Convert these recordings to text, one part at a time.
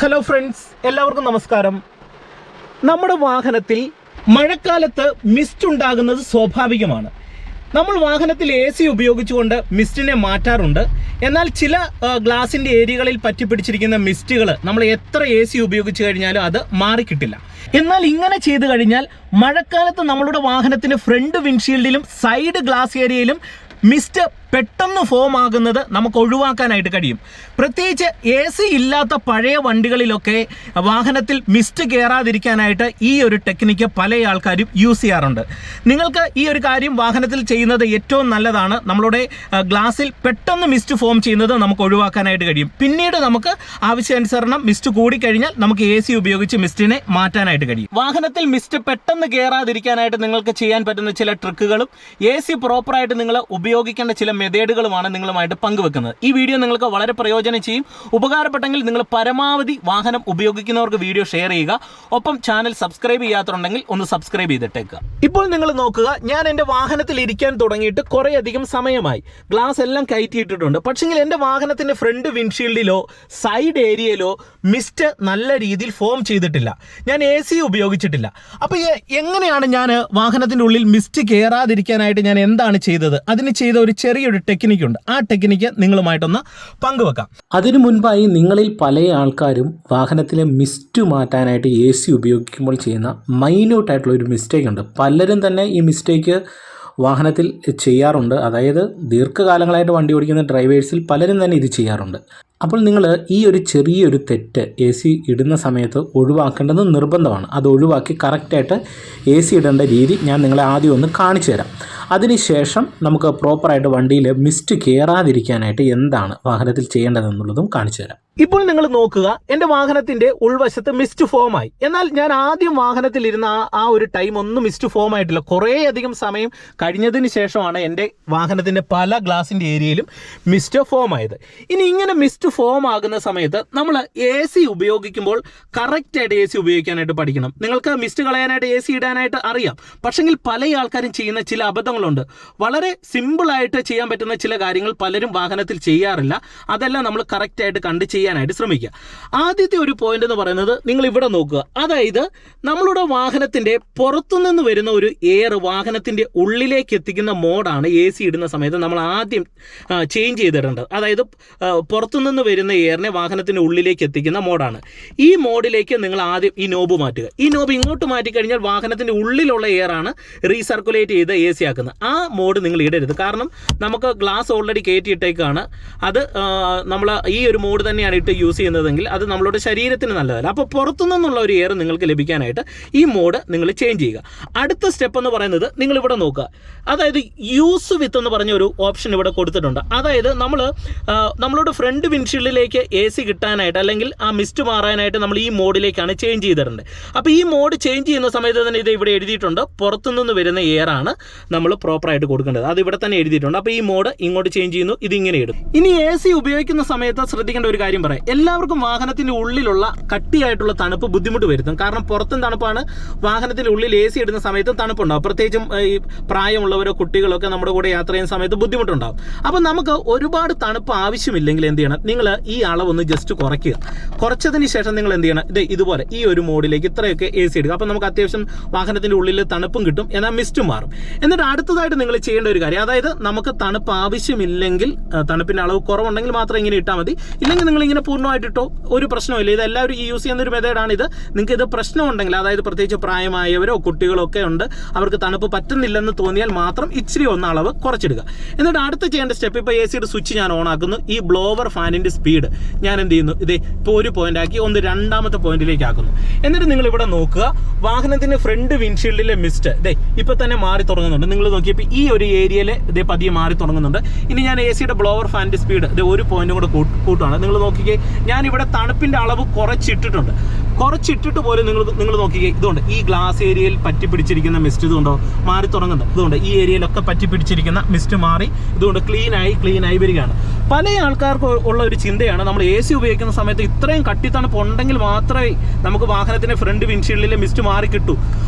Hello friends, എല്ലാവർക്കും നമസ്കാരം. നമ്മുടെ വാഹനത്തിൽ മഴക്കാലത്ത് മിസ്റ്റ് ഉണ്ടാകുന്നത് സ്വാഭാവികമാണ്. നമ്മൾ വാഹനത്തിൽ AC ഉപയോഗിച്ചുകൊണ്ട് മിസ്റ്റിനെ മാറ്റാറുണ്ട്. എന്നാൽ ചില ഗ്ലാസിൻ്റെ ഏരിയകളിൽ പറ്റിപ്പിടിച്ചിരിക്കുന്ന മിസ്റ്റുകൾ നമ്മൾ എത്ര AC ഉപയോഗിച്ച് കഴിഞ്ഞാലും അത് മാറിക്കിട്ടില്ല. എന്നാൽ ഇങ്ങനെ ചെയ്തു കഴിഞ്ഞാൽ മഴക്കാലത്ത് നമ്മളുടെ വാഹനത്തിന് ഫ്രണ്ട് വിൻഷീൽഡിലും സൈഡ് ഗ്ലാസ് ഏരിയയിലും മിസ്റ്റ് പെട്ടെന്ന് ഫോം ആകുന്നത് നമുക്ക് ഒഴിവാക്കാനായിട്ട് കഴിയും. പ്രത്യേകിച്ച് AC ഇല്ലാത്ത പഴയ വണ്ടികളിലൊക്കെ വാഹനത്തിൽ മിസ്റ്റ് കയറാതിരിക്കാനായിട്ട് ഈ ഒരു ടെക്നിക്ക് പല ആൾക്കാരും യൂസ് ചെയ്യാറുണ്ട്. നിങ്ങൾക്ക് ഈ ഒരു കാര്യം വാഹനത്തിൽ ചെയ്യുന്നത് ഏറ്റവും നല്ലതാണ്. നമ്മളുടെ ഗ്ലാസ്സിൽ പെട്ടെന്ന് മിസ്റ്റ് ഫോം ചെയ്യുന്നത് നമുക്ക് ഒഴിവാക്കാനായിട്ട് കഴിയും. പിന്നീട് നമുക്ക് ആവശ്യാനുസരണം മിസ്റ്റ് കൂടിക്കഴിഞ്ഞാൽ നമുക്ക് AC ഉപയോഗിച്ച് മിസ്റ്റിനെ മാറ്റാനായിട്ട് കഴിയും. വാഹനത്തിൽ മിസ്റ്റ് പെട്ടെന്ന് കയറാതിരിക്കാനായിട്ട് നിങ്ങൾക്ക് ചെയ്യാൻ പറ്റുന്ന ചില ട്രിക്കുകളും AC പ്രോപ്പറായിട്ട് നിങ്ങൾ ഉപയോഗിക്കേണ്ട ചില മെത്തേഡുകളുമാണ് നിങ്ങളുമായിട്ട് പങ്കുവെക്കുന്നത്. ഈ വീഡിയോ നിങ്ങൾക്ക് വളരെ പ്രയോജനം ചെയ്യും. ഉപകാരപ്പെട്ടെങ്കിൽ നിങ്ങൾ പരമാവധി വാഹനം ഉപയോഗിക്കുന്നവർക്ക് വീഡിയോ ഷെയർ ചെയ്യുക. ഒപ്പം ചാനൽ സബ്സ്ക്രൈബ് ചെയ്യാത്തുണ്ടെങ്കിൽ ഒന്ന് സബ്സ്ക്രൈബ് ചെയ്തിട്ടേക്കുക. ഇപ്പോൾ നിങ്ങൾ നോക്കുക, ഞാൻ എൻ്റെ വാഹനത്തിൽ ഇരിക്കാൻ തുടങ്ങിയിട്ട് കുറേയധികം സമയമായി. ഗ്ലാസ് എല്ലാം കയറ്റിയിട്ടിട്ടുണ്ട്. പക്ഷെങ്കിൽ എൻ്റെ വാഹനത്തിൻ്റെ ഫ്രണ്ട് വിൻഷീൽഡിലോ സൈഡ് ഏരിയയിലോ മിസ്റ്റ് നല്ല രീതിയിൽ ഫോം ചെയ്തിട്ടില്ല. ഞാൻ AC ഉപയോഗിച്ചിട്ടില്ല. അപ്പോൾ എങ്ങനെയാണ് ഞാൻ വാഹനത്തിൻ്റെ ഉള്ളിൽ മിസ്റ്റ് കയറാതിരിക്കാനായിട്ട് ഞാൻ എന്താണ് ചെയ്തത്? അതിന് ചെയ്ത ഒരു ചെറിയൊരു ടെക്നിക്കുണ്ട്. ആ ടെക്നിക്ക് നിങ്ങളുമായിട്ടൊന്ന് പങ്കുവെക്കാം. അതിനു മുൻപായി നിങ്ങളിൽ പല ആൾക്കാരും വാഹനത്തിലെ മിസ്റ്റ് മാറ്റാനായിട്ട് AC ഉപയോഗിക്കുമ്പോൾ ചെയ്യുന്ന മൈന്യൂട്ടായിട്ടുള്ള ഒരു മിസ്റ്റേക്ക് ഉണ്ട്. പലരും തന്നെ ഈ മിസ്റ്റേക്ക് വാഹനത്തിൽ ചെയ്യാറുണ്ട്. അതായത് ദീർഘകാലങ്ങളായിട്ട് വണ്ടി ഓടിക്കുന്ന ഡ്രൈവേഴ്സിൽ പലരും തന്നെ ഇത് ചെയ്യാറുണ്ട്. അപ്പോൾ നിങ്ങൾ ഈ ഒരു ചെറിയൊരു തെറ്റ് AC ഇടുന്ന സമയത്ത് ഒഴിവാക്കേണ്ടത് നിർബന്ധമാണ്. അത് ഒഴിവാക്കി കറക്റ്റായിട്ട് AC ഇടേണ്ട രീതി ഞാൻ നിങ്ങളെ ആദ്യം ഒന്ന് കാണിച്ചു തരാം. അതിനുശേഷം നമുക്ക് പ്രോപ്പറായിട്ട് വണ്ടിയിൽ മിസ്റ്റ് കയറാതിരിക്കാനായിട്ട് എന്താണ് വാഹനത്തിൽ ചെയ്യേണ്ടതെന്നുള്ളതും കാണിച്ചു തരാം. ഇപ്പോൾ നിങ്ങൾ നോക്കുക, എൻ്റെ വാഹനത്തിൻ്റെ ഉൾവശത്ത് മിസ്റ്റ് ഫോമായി. എന്നാൽ ഞാൻ ആദ്യം വാഹനത്തിലിരുന്ന ആ ഒരു ടൈം ഒന്നും മിസ്റ്റ് ഫോം ആയിട്ടില്ല. കുറേയധികം സമയം കഴിഞ്ഞതിന് ശേഷമാണ് എൻ്റെ വാഹനത്തിൻ്റെ പല ഗ്ലാസിൻ്റെ ഏരിയയിലും മിസ്റ്റ് ഫോം ആയത്. ഇനി ഇങ്ങനെ മിസ്റ്റ് ഫോം ആകുന്ന സമയത്ത് നമ്മൾ AC ഉപയോഗിക്കുമ്പോൾ കറക്റ്റായിട്ട് AC ഉപയോഗിക്കാനായിട്ട് പഠിക്കണം. നിങ്ങൾക്ക് മിസ്റ്റ് കളയാനായിട്ട് AC ഇടാനായിട്ട് അറിയാം. പക്ഷെങ്കിൽ പല ആൾക്കാരും ചെയ്യുന്ന ചില അബദ്ധങ്ങളുണ്ട്. വളരെ സിമ്പിളായിട്ട് ചെയ്യാൻ പറ്റുന്ന ചില കാര്യങ്ങൾ പലരും വാഹനത്തിൽ ചെയ്യാറില്ല. അതെല്ലാം നമ്മൾ കറക്റ്റായിട്ട് കണ്ട് ചെയ്യാനായിട്ട് ശ്രമിക്കുക. ആദ്യത്തെ ഒരു പോയിന്റ് എന്ന് പറയുന്നത്, നിങ്ങൾ ഇവിടെ നോക്കുക. അതായത് നമ്മളുടെ വാഹനത്തിൻ്റെ പുറത്തുനിന്ന് വരുന്ന ഒരു എയർ വാഹനത്തിൻ്റെ ഉള്ളിലേക്ക് എത്തിക്കുന്ന മോഡാണ് AC ഇടുന്ന സമയത്ത് നമ്മൾ ആദ്യം ചേഞ്ച് ചെയ്തിടേണ്ടത്. അതായത് പുറത്തുനിന്ന് വരുന്ന എയറിനെ വാഹനത്തിൻ്റെ ഉള്ളിലേക്ക് എത്തിക്കുന്ന മോഡാണ്. ഈ മോഡിലേക്ക് നിങ്ങൾ ആദ്യം ഈ നോബ് മാറ്റുക. ഈ നോബ് ഇങ്ങോട്ട് മാറ്റിക്കഴിഞ്ഞാൽ വാഹനത്തിൻ്റെ ഉള്ളിലുള്ള എയറാണ് റീസർക്കുലേറ്റ് ചെയ്ത് AC ആക്കുന്നത്. ആ മോഡ് നിങ്ങൾ ഇടരുത്. കാരണം നമുക്ക് ഗ്ലാസ് ഓൾറെഡി കയറ്റിയിട്ടേക്കാണ്. അത് നമ്മൾ ഈ ഒരു മോഡ് തന്നെയാണ് ഇട്ട് യൂസ് ചെയ്യുന്നതെങ്കിൽ അത് നമ്മളുടെ ശരീരത്തിന് നല്ലതല്ല. അപ്പോൾ പുറത്തുനിന്നുള്ള ഒരു എയർ നിങ്ങൾക്ക് ലഭിക്കാനായിട്ട് ഈ മോഡ് നിങ്ങൾ ചേഞ്ച് ചെയ്യുക. അടുത്ത സ്റ്റെപ്പ് എന്ന് പറയുന്നത്, നിങ്ങൾ ഇവിടെ നോക്കുക. അതായത് യൂസ് വിത്ത് എന്ന് പറഞ്ഞ ഒരു ഓപ്ഷൻ ഇവിടെ കൊടുത്തിട്ടുണ്ട്. അതായത് നമ്മളുടെ ഫ്രണ്ട് വിൻഷീൽഡിലേക്ക് AC കിട്ടാനായിട്ട് അല്ലെങ്കിൽ ആ മിസ്റ്റ് മാറാനായിട്ട് നമ്മൾ ഈ മോഡിലേക്കാണ് ചേഞ്ച് ചെയ്തിട്ടുണ്ട്. അപ്പോൾ ഈ മോഡ് ചേഞ്ച് ചെയ്യുന്ന സമയത്ത് തന്നെ ഇത് ഇവിടെ എഴുതിയിട്ടുണ്ട്, പുറത്തുനിന്ന് വരുന്ന എയർ ആണ് നമ്മൾ പ്രോപ്പറായിട്ട് കൊടുക്കേണ്ടത്. അത് ഇവിടെ തന്നെ എഴുതിയിട്ടുണ്ട്. അപ്പോൾ ഈ മോഡ് ഇങ്ങോട്ട് ചേഞ്ച് ചെയ്യുന്നു, ഇതിങ്ങനെ ഇടും. ഇനി AC ഉപയോഗിക്കുന്ന സമയത്ത് ശ്രദ്ധിക്കേണ്ട ഒരു കാര്യം പറയാം. എല്ലാവർക്കും വാഹനത്തിൻ്റെ ഉള്ളിലുള്ള കട്ടിയായിട്ടുള്ള തണുപ്പ് ബുദ്ധിമുട്ട് വരുത്തും. കാരണം പുറത്തും തണുപ്പാണ്, വാഹനത്തിൻ്റെ ഉള്ളിൽ AC ഇടുന്ന സമയത്തും തണുപ്പുണ്ടാവും. പ്രത്യേകിച്ചും ഈ പ്രായമുള്ളവരോ കുട്ടികളൊക്കെ നമ്മുടെ കൂടെ യാത്ര ചെയ്യുന്ന സമയത്ത് ബുദ്ധിമുട്ടുണ്ടാവും. അപ്പോൾ നമുക്ക് ഒരുപാട് തണുപ്പ് ആവശ്യമില്ലെങ്കിൽ എന്ത് ചെയ്യണം, നിങ്ങൾ ഈ അളവൊന്ന് ജസ്റ്റ് കുറയ്ക്കുക. കുറച്ചതിന് ശേഷം നിങ്ങൾ എന്ത് ചെയ്യണം, ഇതുപോലെ ഈ ഒരു മോഡിലേക്ക് ഇത്രയൊക്കെ AC ഇടുക. അപ്പോൾ നമുക്ക് അത്യാവശ്യം വാഹനത്തിൻ്റെ ഉള്ളിൽ തണുപ്പും കിട്ടും, എന്നാൽ മിസ്റ്റും മാറും. എന്നിട്ട് അടുത്തതായിട്ട് നിങ്ങൾ ചെയ്യേണ്ട ഒരു കാര്യം, അതായത് നമുക്ക് തണുപ്പ് ആവശ്യമില്ലെങ്കിൽ, തണുപ്പിൻ്റെ അളവ് കുറവുണ്ടെങ്കിൽ മാത്രം ഇങ്ങനെ ഇട്ടാൽ മതി. ഇല്ലെങ്കിൽ നിങ്ങൾ ഇങ്ങനെ പൂർണ്ണമായിട്ടിട്ടോ ഒരു പ്രശ്നമില്ല. ഇത് എല്ലാവരും യൂസ് ചെയ്യുന്ന ഒരു മെത്തേഡാണ് ഇത്. നിങ്ങൾക്ക് ഇത് പ്രശ്നമുണ്ടെങ്കിൽ, അതായത് പ്രത്യേകിച്ച് പ്രായമായവരോ കുട്ടികളോ ഒക്കെ ഉണ്ട്, അവർക്ക് തണുപ്പ് പറ്റുന്നില്ലെന്ന് തോന്നിയാൽ മാത്രം ഇച്ചിരി ഒന്ന് അളവ് കുറച്ചിടുക. എന്നിട്ട് അടുത്ത് ചെയ്യേണ്ട സ്റ്റെപ്പ്, ഇപ്പോൾ AC യുടെ സ്വിച്ച് ഞാൻ ഓൺ ആക്കുന്നു. ഈ ബ്ലോവർ ഫാനിൻ്റെ സ്പീഡ് ഞാൻ എന്ത് ചെയ്യുന്നു, ഇപ്പോൾ ഒരു പോയിന്റ് ആക്കി ഒന്ന് രണ്ടാമത്തെ പോയിന്റിലേക്ക് ആക്കുന്നു. എന്നിട്ട് നിങ്ങൾ ഇവിടെ നോക്കുക, വാഹനത്തിൻ്റെ ഫ്രണ്ട് വിൻഷീൽഡിലെ മിസ്റ്റ് ഇപ്പോൾ തന്നെ മാറി തുടങ്ങുന്നുണ്ട്. നിങ്ങൾ നോക്കിയപ്പോൾ ഈ ഒരു ഏരിയയിൽ പതിയെ മാറി തുടങ്ങുന്നുണ്ട്. ഇനി ഞാൻ AC യുടെ ബ്ലോവർ ഫാനിൻ്റെ സ്പീഡ് ഒരു പോയിന്റും കൂടെ കൂട്ടുകയാണ്. നിങ്ങൾ നോക്കിക്കേ, ഞാനിവിടെ തണുപ്പിൻ്റെ അളവ് കുറച്ചിട്ടിട്ടുണ്ട്. കുറച്ചിട്ടിട്ട് പോലും നിങ്ങൾ നോക്കിക്കേ, ഇതുകൊണ്ട് ഈ ഗ്ലാസ് ഏരിയയിൽ പറ്റിപ്പിടിച്ചിരിക്കുന്ന മിസ്റ്റ് ഇതുകൊണ്ടോ മാറി തുടങ്ങുന്നുണ്ട്. ഇതുകൊണ്ട് ഈ ഏരിയയിലൊക്കെ പറ്റിപ്പിടിച്ചിരിക്കുന്ന മിസ്റ്റ് മാറി ഇതുകൊണ്ട് ക്ലീനായി വരികയാണ്. പല ആൾക്കാർക്ക് ഉള്ള ഒരു ചിന്തയാണ് നമ്മൾ AC ഉപയോഗിക്കുന്ന സമയത്ത് ഇത്രയും കട്ടിത്തണുപ്പ് ഉണ്ടെങ്കിൽ മാത്രമേ നമുക്ക് വാഹനത്തിൻ്റെ ഫ്രണ്ട് വിൻഷീൽഡിലെ മിസ്റ്റ് മാറി കിട്ടൂ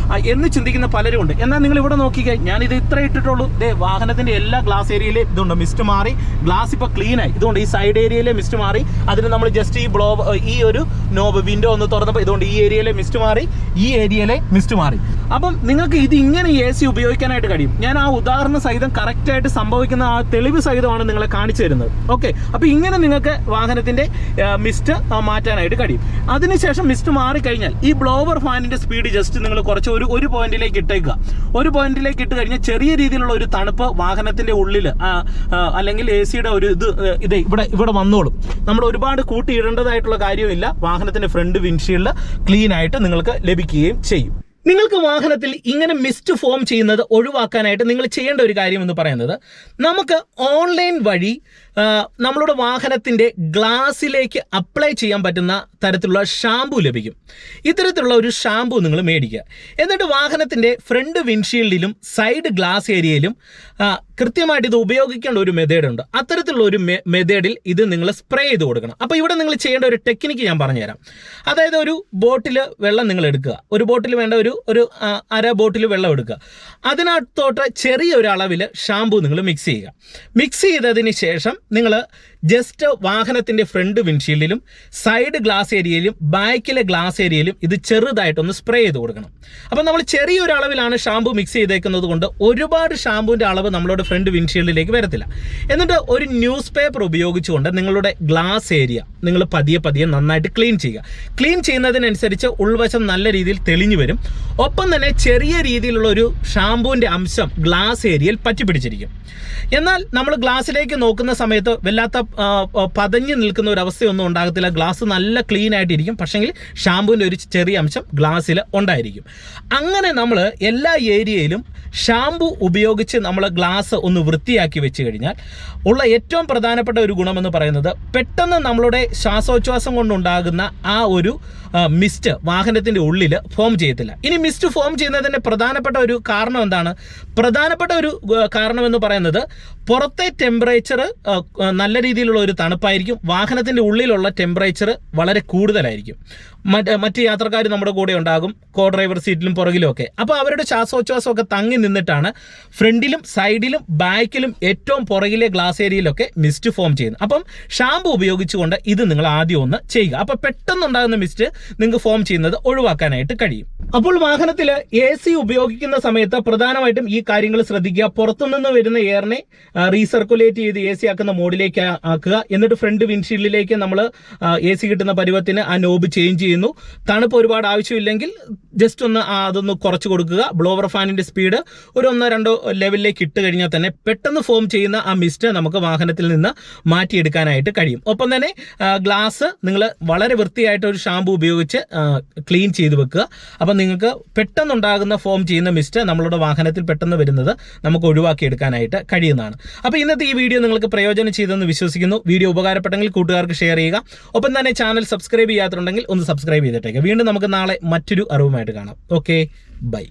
എന്ന് ചിന്തിക്കുന്ന പലരും ഉണ്ട്. എന്നാൽ നിങ്ങൾ ഇവിടെ നോക്കിക്കേ, ഞാനിത് ഇത്ര ഇട്ടിട്ടുള്ളൂ. വാഹനത്തിൻ്റെ എല്ലാ ഗ്ലാസ് ഏരിയയിലും ഇതുണ്ട്, മിസ്റ്റ് മാറി, ഗ്ലാസ് ഇപ്പോൾ ക്ലീനായി. ഇതുകൊണ്ട് ഈ സൈഡ് ഏരിയയിലെ മിസ്റ്റ് മാറി. അതിന് നമ്മൾ ജസ്റ്റ് ഈ ഒരു നോബ് വിൻഡോ ഒന്ന് തുറന്നപ്പോൾ ഇതുകൊണ്ട് ഈ ഏരിയയിലെ മിസ്റ്റ് മാറി, ഈ ഏരിയയിലെ മിസ്റ്റ് മാറി. അപ്പം നിങ്ങൾക്ക് ഇത് ഇങ്ങനെ AC ഉപയോഗിക്കാനായിട്ട് കഴിയും. ഞാൻ ആ ഉദാഹരണ സഹിതം കറക്റ്റായിട്ട് സംഭവിക്കുന്ന ആ തെളിവ് സഹിതമാണ് നിങ്ങളെ കാണിച്ചു തരുന്നത്. ഓക്കെ, അപ്പോൾ ഇങ്ങനെ നിങ്ങൾക്ക് വാഹനത്തിൻ്റെ മിസ്റ്റ് മാറ്റാനായിട്ട് കഴിയും. അതിനുശേഷം മിസ്റ്റ് മാറിക്കഴിഞ്ഞാൽ ഈ ബ്ലോവർ ഫാനിൻ്റെ സ്പീഡ് ജസ്റ്റ് നിങ്ങൾ കുറച്ച് ഒരു പോയിന്റിലേക്ക് ഇട്ടേക്കുക. ഒരു പോയിന്റിലേക്ക് ഇട്ട് കഴിഞ്ഞാൽ ചെറിയ രീതിയിലുള്ള ഒരു തണുപ്പ് വാഹനത്തിൻ്റെ ഉള്ളിൽ അല്ലെങ്കിൽ AC-യുടെ ഒരു ഇത് ഇവിടെ വന്നോളും. നമ്മൾ ഒരുപാട് കൂട്ടിയിടേണ്ടതായിട്ടുള്ള കാര്യമില്ല. വാഹനത്തിൻ്റെ ഫ്രണ്ട് വിൻഷീൽഡ് ക്ലീൻ ആയിട്ട് നിങ്ങൾക്ക് ലഭിക്കുകയും ചെയ്യും. നിങ്ങൾക്ക് വാഹനത്തിൽ ഇങ്ങനെ മിസ്റ്റ് ഫോം ചെയ്യുന്നത് ഒഴിവാക്കാനായിട്ട് നിങ്ങൾ ചെയ്യേണ്ട ഒരു കാര്യം എന്ന് പറയുന്നത്, നമുക്ക് ഓൺലൈൻ വഴി നമ്മളുടെ വാഹനത്തിൻ്റെ ഗ്ലാസ്സിലേക്ക് അപ്ലൈ ചെയ്യാൻ പറ്റുന്ന തരത്തിലുള്ള ഷാമ്പു ലഭിക്കും. ഇത്തരത്തിലുള്ള ഒരു ഷാമ്പു നിങ്ങൾ മേടിക്കുക. എന്നിട്ട് വാഹനത്തിൻ്റെ ഫ്രണ്ട് വിൻഷീൽഡിലും സൈഡ് ഗ്ലാസ് ഏരിയയിലും കൃത്യമായിട്ട് ഇത് ഉപയോഗിക്കേണ്ട ഒരു മെത്തേഡുണ്ട്. അത്തരത്തിലുള്ള ഒരു മെത്തേഡിൽ ഇത് നിങ്ങൾ സ്പ്രേ ചെയ്ത് കൊടുക്കണം. അപ്പോൾ ഇവിടെ നിങ്ങൾ ചെയ്യേണ്ട ഒരു ടെക്നിക്ക് ഞാൻ പറഞ്ഞുതരാം. അതായത് ഒരു ബോട്ടിൽ വെള്ളം നിങ്ങൾ എടുക്കുക. ഒരു ബോട്ടിൽ വേണ്ട ഒരു അര ബോട്ടിൽ വെള്ളം എടുക്കുക. അതിനകത്തോട്ട് ചെറിയ ഒരു അളവിൽ ഷാമ്പു നിങ്ങൾ മിക്സ് ചെയ്യുക. മിക്സ് ചെയ്തതിന് ശേഷം നിങ്ങൾ ജസ്റ്റ് വാഹനത്തിൻ്റെ ഫ്രണ്ട് വിൻഷീൽഡിലും സൈഡ് ഗ്ലാസ് ഏരിയയിലും ബാക്കിലെ ഗ്ലാസ് ഏരിയയിലും ഇത് ചെറുതായിട്ടൊന്ന് സ്പ്രേ ചെയ്ത് കൊടുക്കണം. അപ്പം നമ്മൾ ചെറിയൊരു അളവിലാണ് ഷാമ്പു മിക്സ് ചെയ്തേക്കുന്നത് കൊണ്ട് ഒരുപാട് ഷാമ്പുവിൻ്റെ അളവ് നമ്മളുടെ ഫ്രണ്ട് വിൻഷീൽഡിലേക്ക് വരത്തില്ല. എന്നിട്ട് ഒരു ന്യൂസ് പേപ്പർ ഉപയോഗിച്ചുകൊണ്ട് നിങ്ങളുടെ ഗ്ലാസ് ഏരിയ നിങ്ങൾ പതിയെ നന്നായിട്ട് ക്ലീൻ ചെയ്യുക. ക്ലീൻ ചെയ്യുന്നതിനനുസരിച്ച് ഉൾവശം നല്ല രീതിയിൽ തെളിഞ്ഞു വരും. ഒപ്പം തന്നെ ചെറിയ രീതിയിലുള്ള ഒരു ഷാമ്പുവിൻ്റെ അംശം ഗ്ലാസ് ഏരിയയിൽ പറ്റിപ്പിടിച്ചിരിക്കും. എന്നാൽ നമ്മൾ ഗ്ലാസ്സിലേക്ക് നോക്കുന്ന സമയത്ത് വല്ലാത്ത പതഞ്ഞു നിൽക്കുന്ന ഒരു അവസ്ഥയൊന്നും ഉണ്ടാകത്തില്ല. ഗ്ലാസ് നല്ല ക്ലീൻ ആയിട്ടിരിക്കും. പക്ഷെങ്കിൽ ഷാമ്പുവിൻ്റെ ഒരു ചെറിയ അംശം ഗ്ലാസ്സിൽ ഉണ്ടായിരിക്കും. അങ്ങനെ നമ്മൾ എല്ലാ ഏരിയയിലും ഷാമ്പു ഉപയോഗിച്ച് നമ്മൾ ഗ്ലാസ് ഒന്ന് വൃത്തിയാക്കി വെച്ച് കഴിഞ്ഞാൽ ഉള്ള ഏറ്റവും പ്രധാനപ്പെട്ട ഒരു ഗുണമെന്ന് പറയുന്നത്, പെട്ടെന്ന് നമ്മളുടെ ശ്വാസോച്ഛ്വാസം കൊണ്ടുണ്ടാകുന്ന ആ ഒരു മിസ്റ്റ് വാഹനത്തിൻ്റെ ഉള്ളിൽ ഫോം ചെയ്യത്തില്ല. ഇനി മിസ്റ്റ് ഫോം ചെയ്യുന്നതിൻ്റെ പ്രധാനപ്പെട്ട ഒരു കാരണം എന്താണ്? പ്രധാനപ്പെട്ട ഒരു കാരണം എന്ന് പറയുന്നത്, പുറത്തെ ടെമ്പറേച്ചർ നല്ല രീതിയിലുള്ള ഒരു തണുപ്പായിരിക്കും. വാഹനത്തിൻ്റെ ഉള്ളിലുള്ള ടെമ്പറേച്ചർ വളരെ കൂടുതലായിരിക്കും. മറ്റ് യാത്രക്കാർ നമ്മുടെ കൂടെ ഉണ്ടാകും, കോ ഡ്രൈവർ സീറ്റിലും പുറകിലും ഒക്കെ. അപ്പോൾ അവരുടെ ശ്വാസോച്ഛ്വാസമൊക്കെ തങ്ങി നിന്നിട്ടാണ് ഫ്രണ്ടിലും സൈഡിലും ബാക്കിലും ഏറ്റവും പുറകിലെ ഗ്ലാസ് ഏരിയയിലൊക്കെ മിസ്റ്റ് ഫോം ചെയ്യുന്നത്. അപ്പം ഷാമ്പു ഉപയോഗിച്ചുകൊണ്ട് ഇത് നിങ്ങൾ ആദ്യം ഒന്ന് ചെയ്യുക. അപ്പോൾ പെട്ടെന്നുണ്ടാകുന്ന മിസ്റ്റ് നിങ്ങൾക്ക് ഫോം ചെയ്യുന്നത് ഒഴിവാക്കാനായിട്ട് കഴിയും. അപ്പോൾ വാഹനത്തിൽ AC ഉപയോഗിക്കുന്ന സമയത്ത് പ്രധാനമായിട്ടും ഈ കാര്യങ്ങൾ ശ്രദ്ധിക്കുക. പുറത്തുനിന്ന് വരുന്ന എയറിനെ റീസർക്കുലേറ്റ് ചെയ്ത് AC ആക്കുന്ന മോഡിലേക്ക് ആക്കുക. എന്നിട്ട് ഫ്രണ്ട് വിൻഷീൽഡിലേക്ക് നമ്മൾ AC കിട്ടുന്ന പരുവത്തിന് ആ നോബ് ചേഞ്ച് ചെയ്യുന്നു. തണുപ്പ് ഒരുപാട് ആവശ്യമില്ലെങ്കിൽ ജസ്റ്റ് ഒന്ന് അതൊന്ന് കുറച്ച് കൊടുക്കുക. ബ്ലോവർ ഫാനിൻ്റെ സ്പീഡ് ഒരു 1-2 ലെവലിലേക്ക് ഇട്ട് കഴിഞ്ഞാൽ തന്നെ പെട്ടെന്ന് ഫോം ചെയ്യുന്ന ആ മിസ്റ്റ് നമുക്ക് വാഹനത്തിൽ നിന്ന് മാറ്റിയെടുക്കാനായിട്ട് കഴിയും. ഒപ്പം തന്നെ ഗ്ലാസ് നിങ്ങൾ വളരെ വൃത്തിയായിട്ട് ഒരു ഷാമ്പു ഉപയോഗിച്ച് ക്ലീൻ ചെയ്ത് വെക്കുക. അപ്പം നിങ്ങൾക്ക് പെട്ടെന്നുണ്ടാകുന്ന ഫോം ചെയ്യുന്ന മിസ്റ്റ് നമ്മളുടെ വാഹനത്തിൽ പെട്ടെന്ന് വരുന്നത് നമുക്ക് ഒഴിവാക്കിയെടുക്കാനായിട്ട് കഴിയുന്നതാണ്. അപ്പോൾ ഇന്നത്തെ ഈ വീഡിയോ നിങ്ങൾക്ക് പ്രയോജനം ചെയ്തെന്ന് വിശ്വസിക്കുന്നു. വീഡിയോ ഉപകാരപ്പെട്ടെങ്കിൽ കൂട്ടുകാർക്ക് ഷെയർ ചെയ്യുക. ഒപ്പം തന്നെ ചാനൽ സബ്സ്ക്രൈബ് ചെയ്യാത്തുണ്ടെങ്കിൽ ഒന്ന് സബ്സ്ക്രൈബ് ചെയ്തിട്ടേക്കുക. വീണ്ടും നമുക്ക് നാളെ മറ്റൊരു അറിവുമായിട്ട് കാണാം. Okay, by.